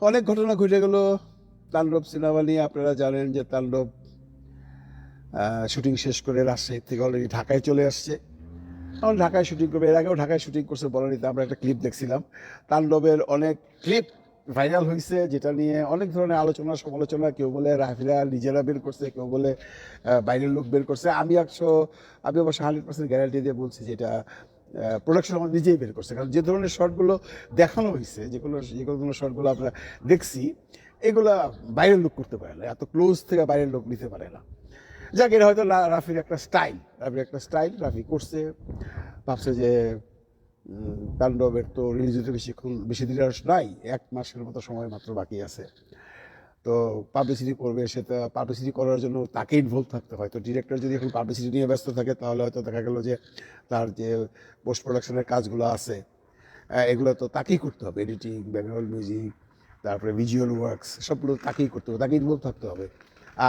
অনেক ঘটনা ঘটে গেল তাণ্ডব সিনেমা নিয়ে। আপনারা জানেন যে তাণ্ডব শুটিং শেষ করে রাজশাহী থেকে অলরেডি ঢাকায় চলে আসছে। এখন ঢাকায় শুটিং করবে, এর আগেও ঢাকায় শুটিং করছে বলানিতে। আমরা একটা ক্লিপ দেখছিলাম, তাণ্ডবের অনেক ক্লিপ ভাইরাল হয়েছে, যেটা নিয়ে অনেক ধরনের আলোচনা সমালোচনা। কেউ বলে রাফিরা নিজেরা বের করছে, কেউ বলে বাইরের লোক বের করছে। আমি অবশ্য 100% গ্যারান্টি দিয়ে বলছি যে এটা প্রোডাকশন আমার নিজেই বের করছে। কারণ যে ধরনের শর্টগুলো দেখানো হয়েছে, যেগুলো শর্টগুলো আমরা দেখছি, এগুলা বাইরের লোক করতে পারে না, এত ক্লোজ থেকে বাইরের লোক নিতে পারে না। যাক, এটা হয়তো রাফির একটা স্টাইল রাফি করছে। ভাবছে যে তাণ্ডবের তো রিলিজ হতে বেশি দিন আর নাই, 1 মাসের মতো সময় মাত্র বাকি আছে। তো পাবলিসিটি করবে, সেটা পাবলিসিটি করার জন্য তাকে ইনভলভ থাকতে হয়। তো ডিরেক্টর যদি এখন পাবলিসিটি নিয়ে ব্যস্ত থাকে, তাহলে হয়তো দেখা গেল যে তার যে পোস্ট প্রোডাকশনের কাজগুলো আছে এগুলো তো তাকেই করতে হবে। এডিটিং, ব্যাকগ্রাউন্ড মিউজিক, তারপরে ভিজুয়াল ওয়ার্কস, সবগুলো তাকেই করতে হবে, তাকে ইনভলভ থাকতে হবে।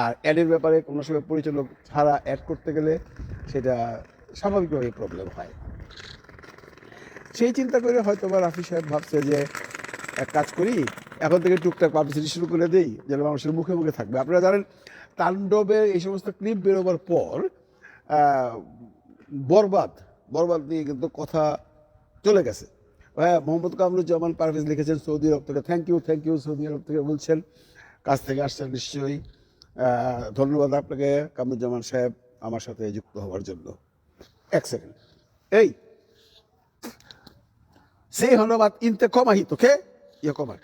আর অ্যাডের ব্যাপারে কোনো সময় পরিচালক ছাড়া অ্যাড করতে গেলে সেটা স্বাভাবিকভাবেই প্রবলেম হয়। সেই চিন্তা করে হয়তো বা রাফি সাহেব ভাবছে যে এক কাজ করি, এখন থেকে টুকটাক পাবলিসিটি শুরু করে দিই, যেন মানুষের মুখে মুখে থাকবে। আপনারা জানেন তাণ্ডবের এই সমস্ত ক্লিপ বেরোবার পর বরবাদ নিয়ে কিন্তু কথা চলে গেছে। হ্যাঁ, মোহাম্মদ কামরুজ্জামান পারভেজ লিখেছেন সৌদি আরব থেকে। থ্যাংক ইউ সৌদি আরব থেকে বলছেন, কাছ থেকে আসছেন নিশ্চয়ই। ধন্যবাদ আপনাকে কামরুজ্জামান সাহেব আমার সাথে যুক্ত হওয়ার জন্য। 1 সেকেন্ড, এই সেই ধন্যবাদ ইনতে কমাহিত কে ইয়ে কমার,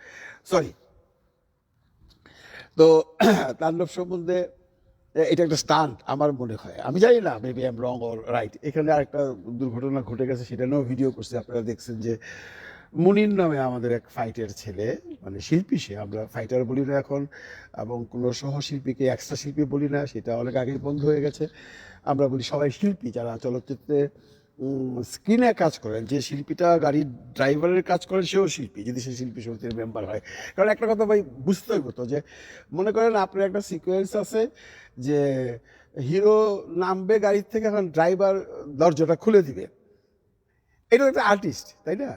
সরি। তো তাণ্ডব সম্বন্ধে এটা একটা স্টান্ট আমার মনে হয়, আমি জানি না, maybe I am wrong or right. এখানে আরেকটা দুর্ঘটনা ঘটে গেছে, সেটা নিয়েও ভিডিও করছে। আপনারা দেখছেন যে মুনির নামে আমাদের এক ফাইটের ছেলে, মানে শিল্পী, সে আমরা ফাইটার বলি না এখন, এবং কোনো সহশিল্পীকে এক্সট্রা শিল্পী বলি না, সেটা অনেক আগেই বন্ধ হয়ে গেছে। আমরা বলি সবাই শিল্পী, যারা চলচ্চিত্রে স্ক্রিনে কাজ করেন। যে শিল্পীটা গাড়ির ড্রাইভারের কাজ করেন সেও শিল্পী, যদি সে শিল্পী সমিতির মেম্বার হয়। কারণ একটা কথা ভাই বুঝতে হতো যে, মনে করেন আপনার একটা সিকোয়েন্স আছে যে হিরো নামবে গাড়ির থেকে, এখন ড্রাইভার দরজাটা খুলে দিবে, এটা একটা আর্টিস্ট, তাই না?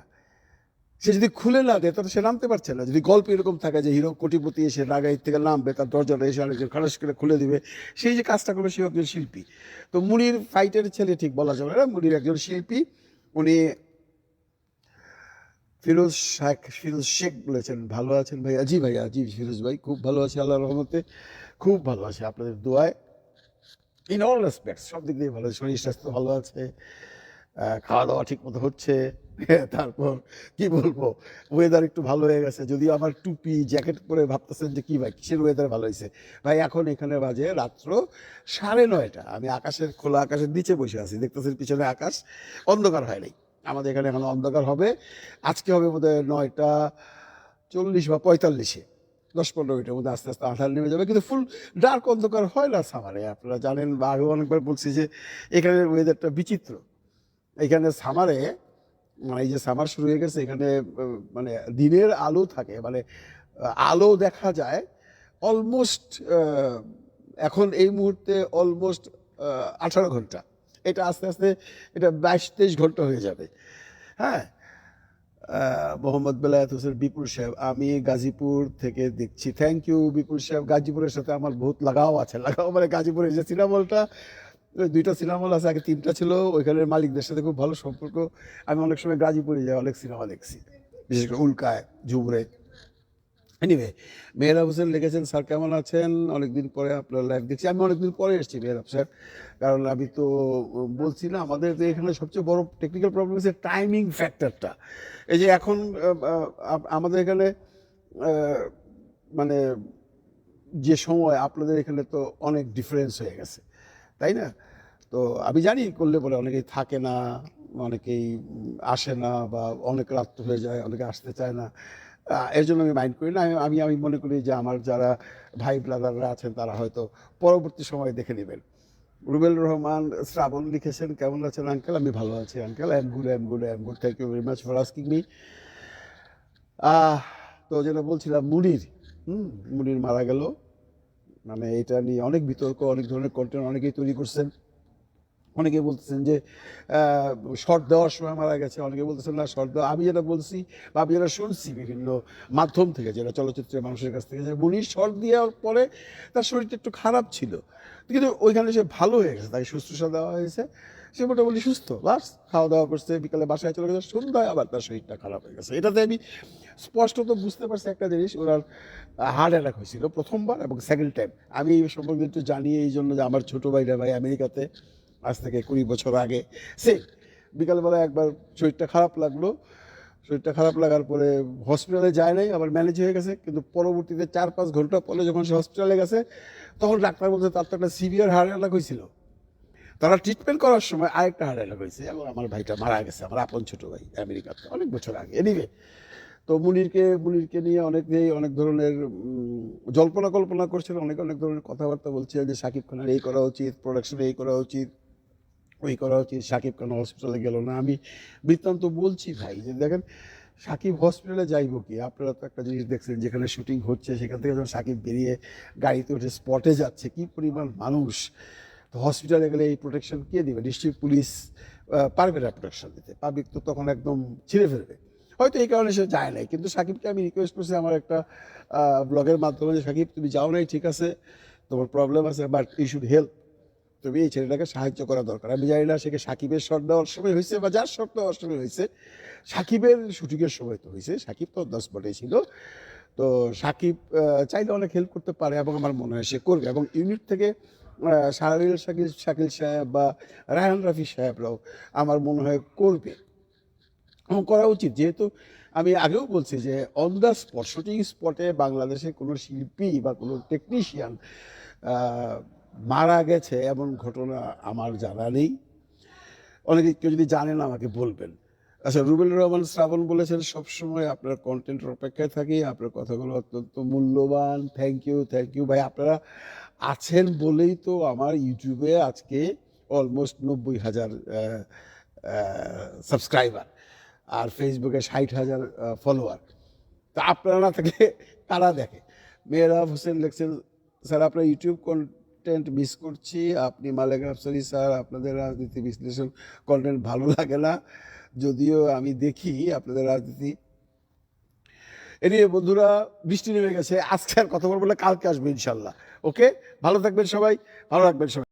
সে যদি খুলে না দেয় তাহলে সে নামতে পারছে না। যদি গল্প এরকম থাকে যে হিরো কোটিপতি এসে গাড়ি থেকে নামবে, তার দরজাটা এসে আরেকজন খালাস করে খুলে দিবে, সেই যে কাজটা করবে সে একজন শিল্পী। তো মুনির ফাইটের ছেলে ঠিক বলা যাবে না, মুনির একজন শিল্পী। উনি ফিরোজ শেখ বলেছেন, ভালো আছেন ভাইয়া? জি ভাইয়া, জি ফিরোজ ভাই, খুব ভালো আছে আল্লাহর রহমতে, খুব ভালো আছে আপনাদের দোয়ায়। ইন অল রেসপেক্টস, সব দিক দিয়ে ভালো আছে, শরীর স্বাস্থ্য ভালো আছে, খাওয়া দাওয়া ঠিক মতো হচ্ছে। তারপর কি বলবো, ওয়েদার একটু ভালো হয়ে গেছে। যদিও আমার টুপি জ্যাকেট পরে ভাবতেছেন যে কি ভাই কিসের ওয়েদার ভালো হয়েছে। ভাই এখন এখানে বাজে রাত্র 9:30। আমি খোলা আকাশের নিচে বসে আছি, দেখতেছেন পিছনে আকাশ অন্ধকার হয় নাই। আমাদের এখানে এখন অন্ধকার হবে, আজকে হবে বোধহয় 9:40 বা 45-এ, 10-15 মিনিটের মধ্যে আস্তে আস্তে আঁধার নেমে যাবে। কিন্তু ফুল ডার্ক অন্ধকার হয় না সামারে। আপনারা জানেন বা আগেও অনেকবার বলছি যে এখানের ওয়েদারটা বিচিত্র। এখানে সামারে, মানে এই যে সামার শুরু হয়ে গেছে, এখানে মানে দিনের আলো থাকে, মানে আলো দেখা যায় অলমোস্ট, এখন এই মুহূর্তে অলমোস্ট 18 ঘন্টা। এটা আস্তে আস্তে এটা 22-23 ঘন্টা হয়ে যাবে। হ্যাঁ, মোহাম্মদ বেলায়েত হোসেন, বিপুল সাহেব, আমি গাজীপুর থেকে দেখছি। থ্যাংক ইউ বিপুল সাহেব। গাজীপুরের সাথে আমার বহুত লাগাও আছে। মানে গাজীপুরের যে সিনেমা হলটা, 2টা সিনেমা হল আছে, আগে 3টা ছিল। ওইখানের মালিকদের সাথে খুব ভালো সম্পর্ক। আমি অনেক সময় গাজীপুরে যাই, অনেক সিনেমা দেখছি, বিশেষ করে উল্কায়, ঝুমরে। এনিওয়ে, মেহরাব হোসেন লিখেছেন, স্যার কেমন আছেন? অনেকদিন পরে আপনার লাইভ দেখছি। আমি অনেকদিন পরে এসেছি মেহরাব স্যার, কারণ আমি তো বলছি না, আমাদের যে এখানে সবচেয়ে বড় টেকনিক্যাল প্রবলেম হচ্ছে টাইমিং ফ্যাক্টরটা। এই যে এখন আমাদের এখানে মানে যে সময়, আপনাদের এখানে তো অনেক ডিফারেন্স হয়ে গেছে, তাই না? তো আমি জানি করলে পরে অনেকেই থাকে না, অনেকেই আসে না, বা অনেক রাত হয়ে যায়, অনেকে আসতে চায় না। এর জন্য আমি মাইন্ড করি না। আমি মনে করি যে আমার যারা ভাই ব্রাদাররা আছেন তারা হয়তো পরবর্তী সময়ে দেখে নেবেন। রুবেল রহমান শ্রাবণ লিখেছেন, কেমন আছেন আঙ্কেল? আমি ভালো আছি uncle, I am good. Thank you very much for asking me. তো যেটা বলছিলাম, মুনির মারা গেল, মানে এটা নিয়ে অনেক বিতর্ক, অনেক ধরনের কন্টেন্ট অনেকেই তৈরি করছেন। অনেকে বলতেছেন যে শর্ট দেওয়ার সময় মারা গেছে, অনেকে বলতেছেন না শর্ট দেওয়া। আমি যেটা বলছি বা আমি যেটা শুনছি বিভিন্ন মাধ্যম থেকে, যেটা চলচ্চিত্রের মানুষের কাছ থেকে, যে মুনির শর্ট দেওয়ার পরে তার শরীরটা একটু খারাপ ছিল, কিন্তু ওইখানে সে ভালো হয়ে গেছে, তাকে শুশ্রূষা দেওয়া হয়েছে, সে মোটামুটি সুস্থ, বাস খাওয়া দাওয়া করছে, বিকালে বাসায় চলে গেছে, সন্ধ্যায় আবার তার শরীরটা খারাপ হয়ে গেছে। এটাতে আমি স্পষ্টত বুঝতে পারছি একটা জিনিস, ওনার হার্ট অ্যাটাক হয়েছিল প্রথমবার এবং সেকেন্ড টাইম। আমি এই সম্পর্কে একটু জানি এই জন্য যে আমার ছোটো ভাইরা ভাই আমেরিকাতে আজ থেকে 20 বছর আগে সে বিকালবেলা একবার শরীরটা খারাপ লাগলো, শরীরটা খারাপ লাগার পরে হসপিটালে যায় নাই, আবার ম্যানেজ হয়ে গেছে, কিন্তু পরবর্তীতে 4-5 ঘন্টা পরে যখন সে হসপিটালে গেছে তখন ডাক্তার বলছে তার তো একটা সিভিয়ার হার্ট অ্যাটাক হয়েছিল। তারা ট্রিটমেন্ট করার সময় আরেকটা হার্ট অ্যাটাক হয়েছে এবং আমার ভাইটা মারা গেছে, আমার আপন ছোটো ভাই আমেরিকাতে অনেক বছর আগে। এনিওয়ে, তো মুনিরকে নিয়ে অনেকেই অনেক ধরনের জল্পনা কল্পনা করছেন, অনেক ধরনের কথাবার্তা বলছে যে শাকিব খানের এই করা উচিত, প্রোডাকশনে এই করা উচিত, ওই করা উচিত, শাকিব খান হসপিটালে গেল না। আমি বৃত্তান্ত বলছি ভাই যে দেখেন, শাকিব হসপিটালে যাইব কি? আপনারা তো একটা জিনিস দেখছেন, যেখানে শুটিং হচ্ছে সেখান থেকে যখন শাকিব বেরিয়ে গাড়িতে উঠে স্পটে যাচ্ছে, কি পরিমাণ মানুষ। তো হসপিটালে গেলে এই প্রোটেকশন কে দিবে? ডিস্ট্রিক্ট পুলিশ পারবে না প্রোটেকশন দিতে, পাবলিক তো তখন একদম ছিঁড়ে ফেলবে। হয়তো এই কারণে সে যায় নাই, কিন্তু শাকিবকে আমি রিকোয়েস্ট করছি আমার একটা ব্লগের মাধ্যমে যে শাকিব তুমি যাও নাই ঠিক আছে, তোমার প্রবলেম আছে, বাট ইউ শুড হেল্প, তুমি এই ছেলেটাকে সাহায্য করা দরকার। আমি জানি না সে সাকিবের শট দেওয়ার সময় হয়েছে বা যার শট দেওয়ার সময় হয়েছে, সাকিবের শুটিংয়ের সময় তো হয়েছে, সাকিব তো 10 স্পটে ছিল। তো সাকিব চাইলে অনেক হেল্প করতে পারে এবং আমার মনে হয় সে করবে, এবং ইউনিট থেকে শাহরিয়ার শাকিল সাহেব বা রায়হান রাফি সাহেবরাও আমার মনে হয় করবে এবং করা উচিত। যেহেতু আমি আগেও বলছি যে অন দ্য স্পট, শুটিং স্পটে বাংলাদেশে কোনো শিল্পী বা কোনো টেকনিশিয়ান মারা গেছে এমন ঘটনা আমার জানা নেই। অনেকে কেউ যদি জানেন আমাকে বলবেন। আচ্ছা, রুবেল রহমান শ্রাবণ বলেছেন সবসময় আপনার কন্টেন্টের অপেক্ষায় থাকি, আপনার কথাগুলো অত্যন্ত মূল্যবান। থ্যাংক ইউ ভাই। আপনারা আছেন বলেই তো আমার ইউটিউবে আজকে অলমোস্ট 90,000 সাবস্ক্রাইবার, আর ফেসবুকে 60,000 ফলোয়ার। তা আপনারা না থাকলে কারা দেখে? মেহরাব হোসেন লিখছেন, স্যার আপনার ইউটিউব কন্টেন্ট মিস করছি, আপনি মালেক আফসারি স্যার, আপনাদের রাজনীতি বিশ্লেষণ কন্টেন্ট ভালো লাগে না, যদিও আমি দেখি আপনাদের রাজনীতি। এনিয়ে বন্ধুরা, বৃষ্টি নেমে গেছে, আজকে আর কথা বলবো না, কালকে আসবে ইনশাল্লাহ। ওকে, ভালো থাকবেন সবাই, ভালো রাখবেন সবাই।